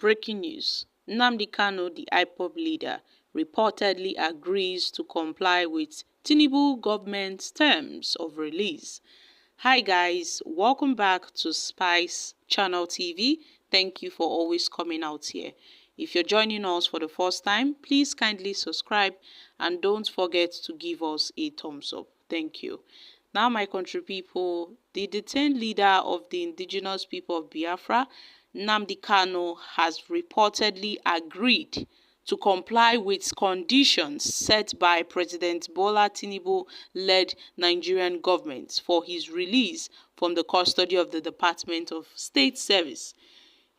Breaking news. Nnamdi Kanu, the IPOB leader, reportedly agrees to comply with Tinubu government's terms of release. Hi guys, welcome back to Spice Channel TV. Thank you for always coming out here. If you're joining us for the first time, please kindly subscribe and don't forget to give us a thumbs up. Thank you. Now, my country people, the detained leader of the indigenous people of Biafra, Nnamdi Kanu, has reportedly agreed to comply with conditions set by President Bola Tinubu-led Nigerian government for his release from the custody of the Department of State Service.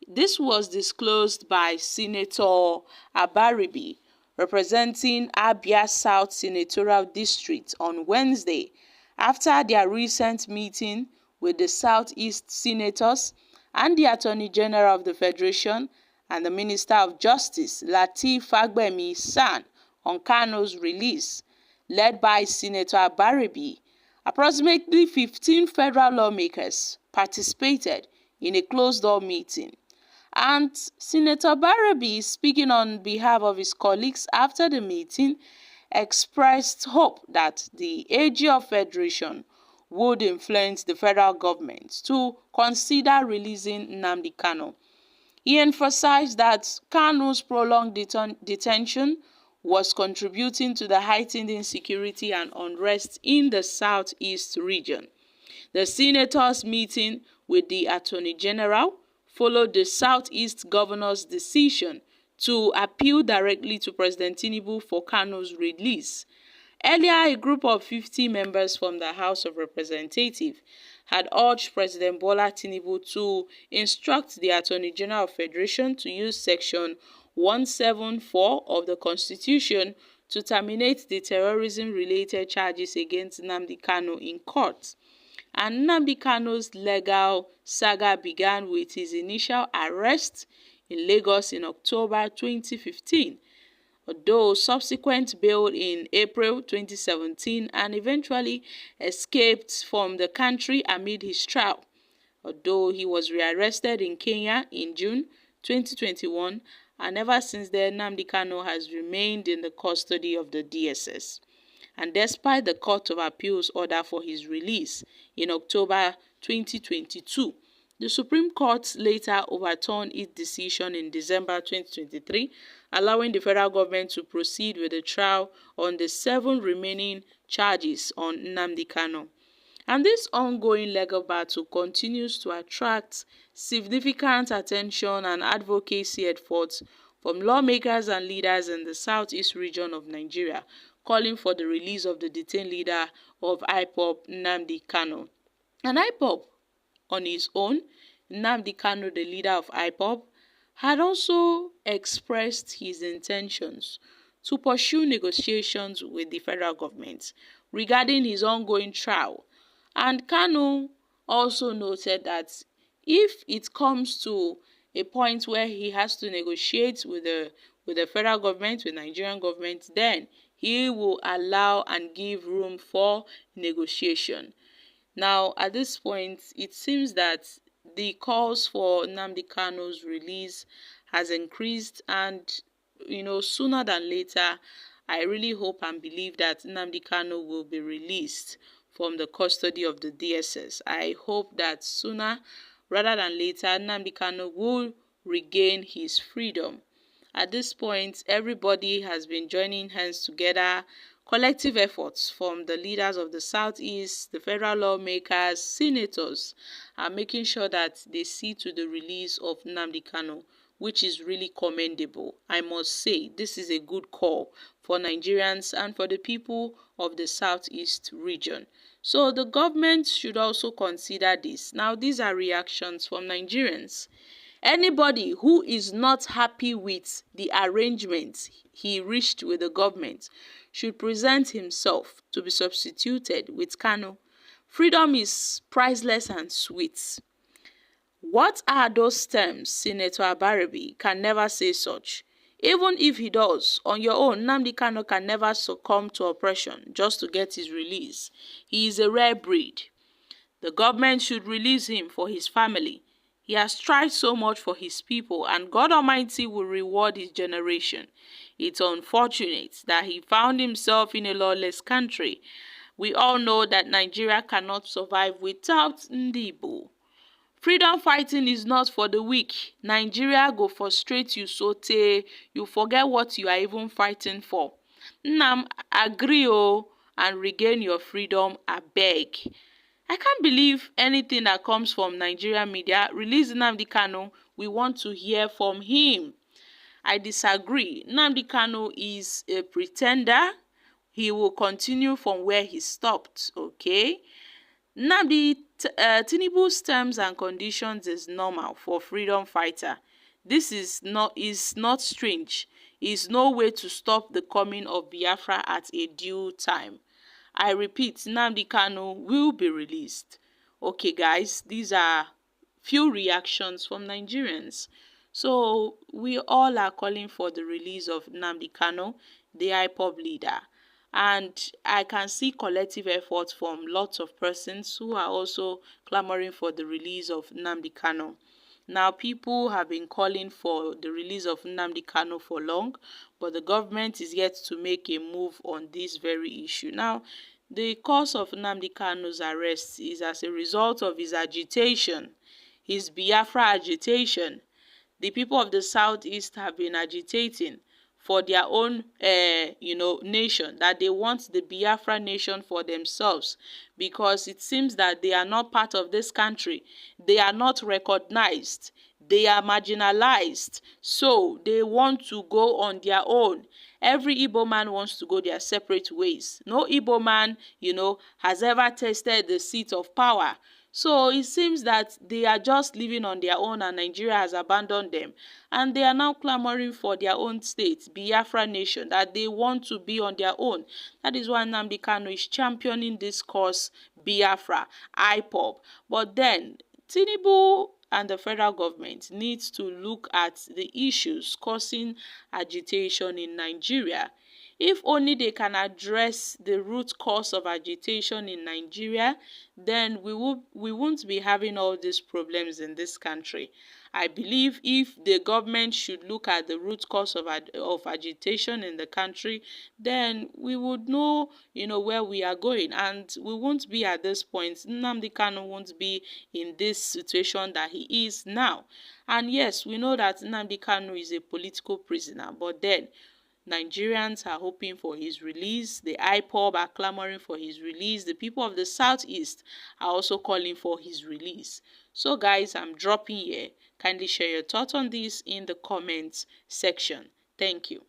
This was disclosed by Senator Abaribi, representing Abia South Senatorial District, on Wednesday, after their recent meeting with the Southeast Senators and the Attorney General of the Federation and the Minister of Justice, Lateef Fagbemi-San, on Kanu's release. Led by Senator Abaribi, approximately 15 federal lawmakers participated in a closed-door meeting. And Senator Abaribi, speaking on behalf of his colleagues after the meeting, expressed hope that the AG of Federation would influence the federal government to consider releasing Nnamdi Kanu. He emphasized that Kanu's prolonged detention was contributing to the heightened insecurity and unrest in the Southeast region. The senators' meeting with the Attorney General followed the Southeast governor's decision to appeal directly to President Tinubu for Kanu's release. Earlier, a group of 50 members from the House of Representatives had urged President Bola Tinubu to instruct the Attorney General of Federation to use Section 174 of the Constitution to terminate the terrorism-related charges against Nnamdi Kanu in court. And Nnamdi Kanu's legal saga began with his initial arrest in Lagos in October 2015, although subsequent bail in April 2017, and eventually escaped from the country amid his trial. Although he was rearrested in Kenya in June 2021, and ever since then, Nnamdi Kanu has remained in the custody of the DSS. And despite the Court of Appeal's order for his release in October 2022, the Supreme Court later overturned its decision in December 2023, allowing the federal government to proceed with the trial on the 7 remaining charges on Nnamdi Kanu. And this ongoing legal battle continues to attract significant attention and advocacy efforts from lawmakers and leaders in the Southeast region of Nigeria, calling for the release of the detained leader of IPOB, Nnamdi Kanu. And IPOB, on his own, Nnamdi Kanu, the leader of IPOB, had also expressed his intentions to pursue negotiations with the federal government regarding his ongoing trial. And Kanu also noted that if it comes to a point where he has to negotiate with the federal government, with the Nigerian government, then he will allow and give room for negotiation. Now, at this point, it seems that the calls for Nnamdi Kanu's release has increased, and sooner than later, I really hope and believe that Nnamdi Kanu will be released from the custody of the DSS. I hope that sooner rather than later, Nnamdi Kanu will regain his freedom. At this point, everybody has been joining hands together. Collective efforts from the leaders of the Southeast, the federal lawmakers, senators are making sure that they see to the release of Nnamdi Kanu, which is really commendable. I must say, this is a good call for Nigerians and for the people of the Southeast region. So the government should also consider this. Now, these are reactions from Nigerians. Anybody who is not happy with the arrangements he reached with the government should present himself to be substituted with Kanu. Freedom is priceless and sweet. What are those terms? Senator Abaribi can never say such. Even if he does, on your own, Nnamdi Kanu can never succumb to oppression just to get his release. He is a rare breed. The government should release him for his family. He has tried so much for his people, and God Almighty will reward his generation. It's unfortunate that he found himself in a lawless country. We all know that Nigeria cannot survive without Ndibo. Freedom fighting is not for the weak. Nigeria go frustrate you sotey you forget what you are even fighting for. Nnam, agree and regain your freedom abeg. I can't believe anything that comes from Nigerian media. Release Nnamdi Kanu. We want to hear from him. I disagree. Nnamdi Kanu is a pretender. He will continue from where he stopped, okay? Nnamdi, Tinubu's terms and conditions is normal for freedom fighter. This is not strange. Is no way to stop the coming of Biafra at a due time. I repeat, Nnamdi Kanu will be released. Okay, guys, these are few reactions from Nigerians. So we all are calling for the release of Nnamdi Kanu, the IPOB leader. And I can see collective efforts from lots of persons who are also clamoring for the release of Nnamdi Kanu. Now, people have been calling for the release of Nnamdi Kanu for long, but the government is yet to make a move on this very issue. Now, the cause of Nnamdi Kanu's arrest is as a result of his agitation, his Biafra agitation. The people of the southeast have been agitating for their own nation, that they want the Biafra nation for themselves, because it seems that they are not part of this country. They are not recognized. They are marginalized. So they want to go on their own. Every Igbo man wants to go their separate ways. No Igbo man, has ever tasted the seat of power. So it seems that they are just living on their own and Nigeria has abandoned them. And they are now clamoring for their own state, Biafra nation, that they want to be on their own. That is why Nnamdi Kanu is championing this cause, Biafra, IPOB. But then, Tinubu and the federal government needs to look at the issues causing agitation in Nigeria. If only they can address the root cause of agitation in Nigeria, then we won't be having all these problems in this country. I believe if the government should look at the root cause of agitation in the country, then we would know, where we are going, and we won't be at this point. Nnamdi Kanu won't be in this situation that he is now. And yes, we know that Nnamdi Kanu is a political prisoner, but then Nigerians are hoping for his release. The IPOB are clamoring for his release. The people of the southeast are also calling for his release. So guys, I'm dropping here. Kindly share your thoughts on this in the comments section. Thank you.